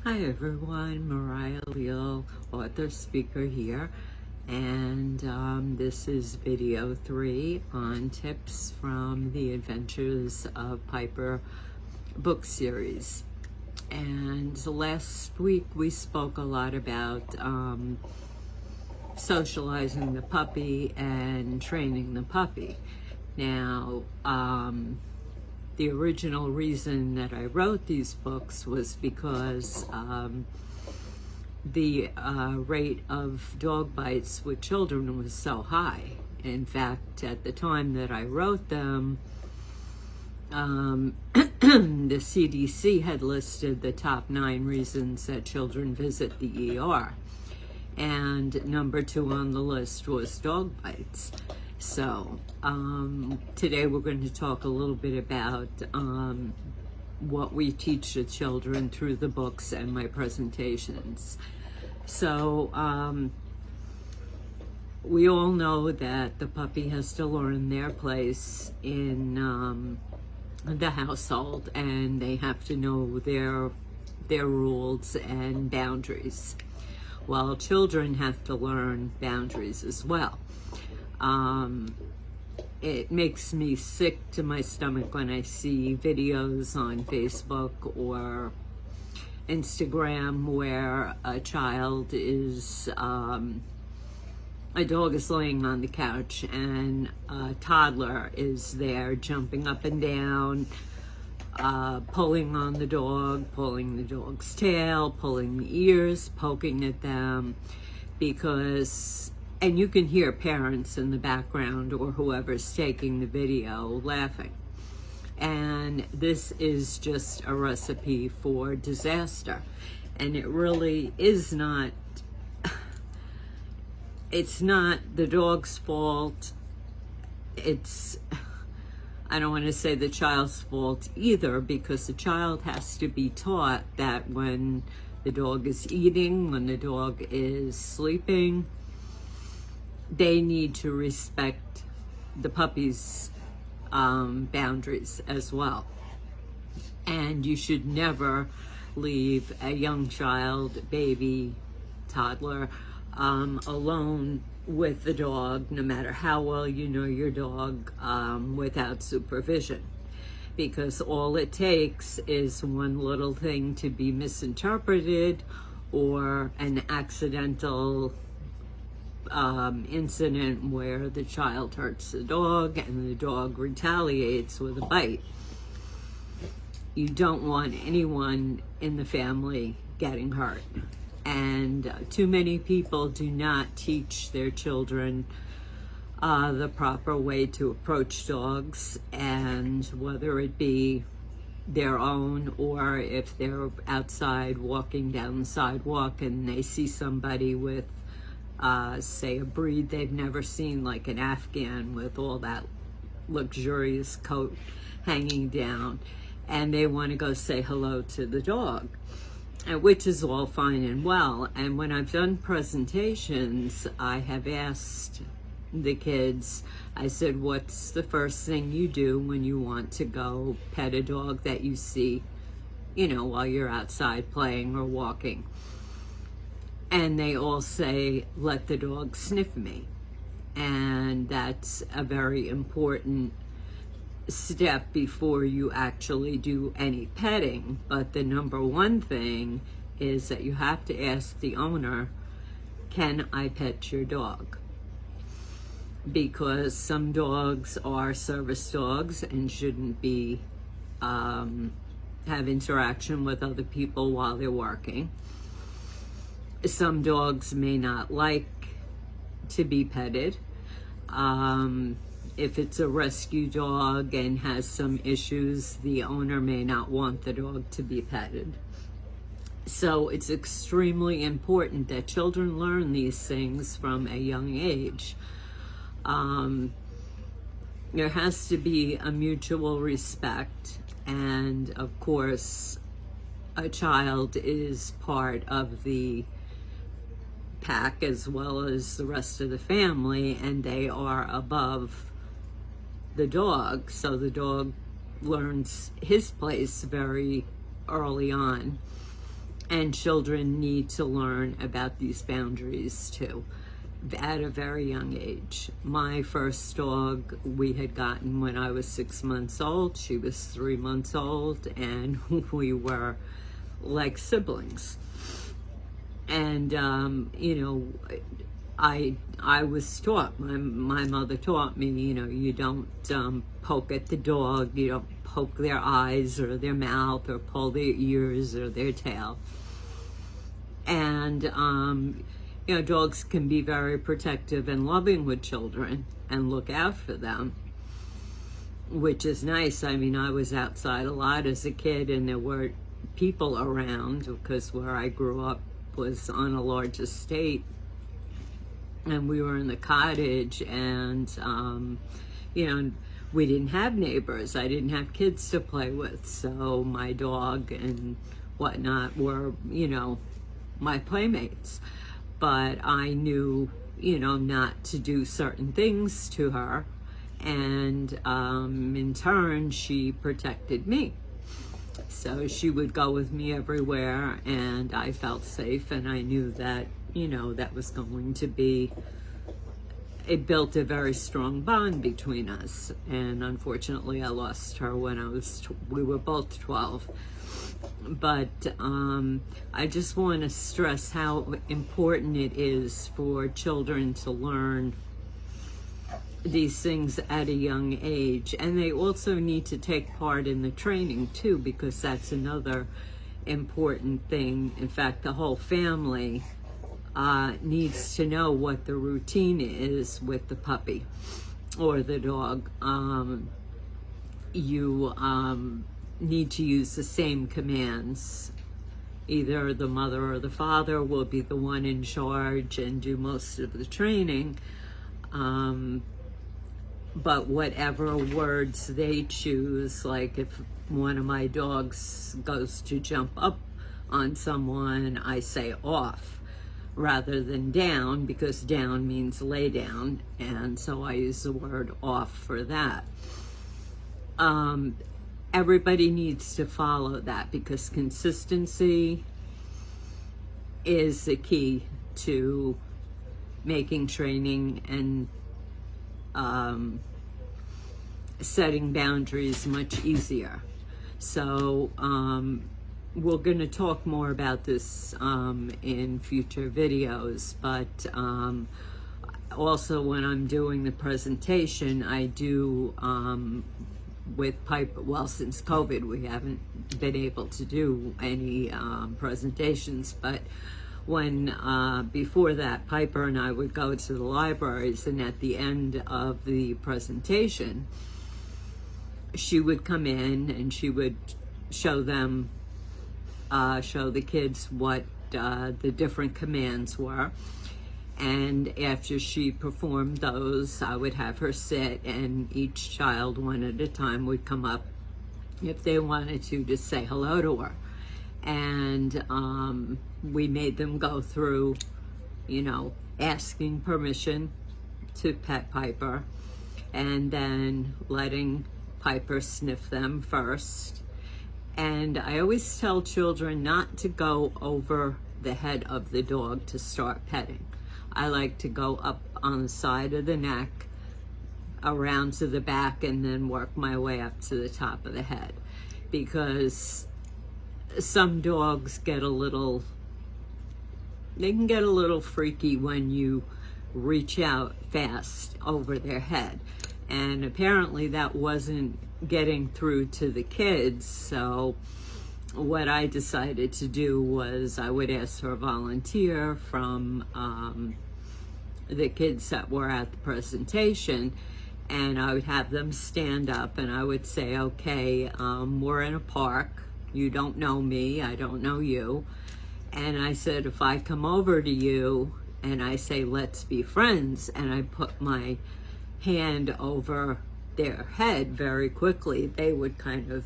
Hi everyone, Mariah Leal, author speaker here, and this is video 3 on tips from the Adventures of Piper book series. And last week we spoke a lot about socializing the puppy and training the puppy. Now, the original reason that I wrote these books was because the rate of dog bites with children was so high. In fact, at the time that I wrote them, the CDC had listed the top 9 reasons that children visit the ER. And number 2 on the list was dog bites. So today we're going to talk a little bit about what we teach the children through the books and my presentations. So we all know that the puppy has to learn their place in the household, and they have to know their rules and boundaries. Well, children have to learn boundaries as well. It makes me sick to my stomach when I see videos on Facebook or Instagram where a dog is laying on the couch and a toddler is there jumping up and down, pulling on the dog, pulling the dog's tail, pulling the ears, poking at them, and you can hear parents in the background or whoever's taking the video laughing. And this is just a recipe for disaster. And it really is not, it's not the dog's fault. I don't want to say the child's fault either, because the child has to be taught that when the dog is eating, when the dog is sleeping, they need to respect the puppy's boundaries as well. And you should never leave a young child, baby, toddler, alone with the dog, no matter how well you know your dog, without supervision. Because all it takes is one little thing to be misinterpreted, or an accidental incident where the child hurts the dog and the dog retaliates with a bite. You don't want anyone in the family getting hurt. And too many people do not teach their children the proper way to approach dogs, and whether it be their own, or if they're outside walking down the sidewalk and they see somebody with say a breed they've never seen, like an Afghan with all that luxurious coat hanging down, and they want to go say hello to the dog, which is all fine and well. And when I've done presentations, I have asked the kids, I said, what's the first thing you do when you want to go pet a dog that you see, while you're outside playing or walking? And they all say, let the dog sniff me. And that's a very important step before you actually do any petting. But the number one thing is that you have to ask the owner, can I pet your dog? Because some dogs are service dogs and shouldn't be have interaction with other people while they're working. Some dogs may not like to be petted. If it's a rescue dog and has some issues, the owner may not want the dog to be petted. So it's extremely important that children learn these things from a young age. There has to be a mutual respect, and of course, a child is part of the pack as well as the rest of the family, and they are above the dog, so the dog learns his place very early on. And children need to learn about these boundaries too, at a very young age. My first dog we had gotten when I was 6 months old. She was 3 months old, and we were like siblings. And I was taught, my mother taught me, you don't poke at the dog, you don't poke their eyes or their mouth or pull their ears or their tail. And dogs can be very protective and loving with children and look out for them, which is nice. I mean, I was outside a lot as a kid, and there were people around because where I grew up was on a large estate, and we were in the cottage, and we didn't have neighbors. I didn't have kids to play with, so my dog and whatnot were my playmates. But I knew not to do certain things to her, and in turn she protected me. So she would go with me everywhere, and I felt safe, and I knew that that was going to be, it built a very strong bond between us. And unfortunately I lost her when we were both 12. But I just want to stress how important it is for children to learn these things at a young age. And they also need to take part in the training too, because that's another important thing. In fact, the whole family needs to know what the routine is with the puppy or the dog. You need to use the same commands. Either the mother or the father will be the one in charge and do most of the training. But whatever words they choose, like if one of my dogs goes to jump up on someone, I say off rather than down, because down means lay down, and so I use the word off for that. Everybody needs to follow that, because consistency is the key to making training and setting boundaries much easier. So we're going to talk more about this in future videos, but also when I'm doing the presentation, I do with Piper. Well, since COVID we haven't been able to do any presentations, but when before that, Piper and I would go to the libraries, and at the end of the presentation she would come in and she would show them show the kids what the different commands were. And after she performed those, I would have her sit, and each child one at a time would come up if they wanted to say hello to her. And we made them go through, asking permission to pet Piper, and then letting Piper sniff them first. And I always tell children not to go over the head of the dog to start petting. I like to go up on the side of the neck, around to the back, and then work my way up to the top of the head, because some dogs get a little freaky when you reach out fast over their head. And apparently that wasn't getting through to the kids. So what I decided to do was I would ask for a volunteer from the kids that were at the presentation, and I would have them stand up, and I would say, okay, we're in a park. You don't know me, I don't know you. And I said, if I come over to you and I say, let's be friends, and I put my hand over their head very quickly, they would kind of,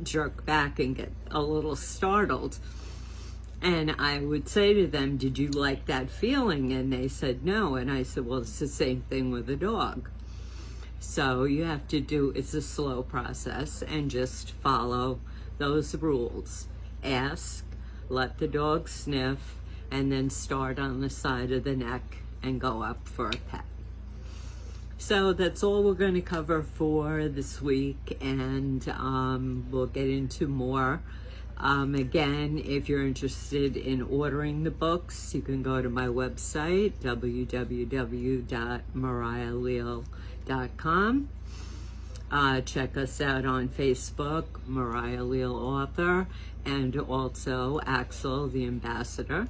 jerk back and get a little startled. And I would say to them, did you like that feeling? And they said no. And I said, well, it's the same thing with a dog. So you have to it's a slow process, and just follow those rules. Ask, let the dog sniff, and then start on the side of the neck and go up for a pet. So that's all we're going to cover for this week, and we'll get into more. Again, if you're interested in ordering the books, you can go to my website, www.mariahleal.com. Check us out on Facebook, Mariah Leal Author, and also Axel the Ambassador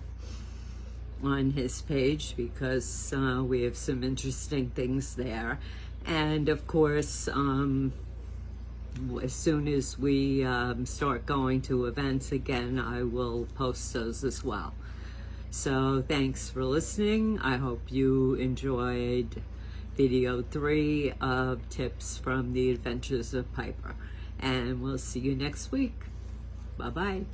on his page, because we have some interesting things there. And of course, as soon as we start going to events again, I will post those as well. So thanks for listening. I hope you enjoyed video 3 of Tips from the Adventures of Piper. And we'll see you next week. Bye-bye.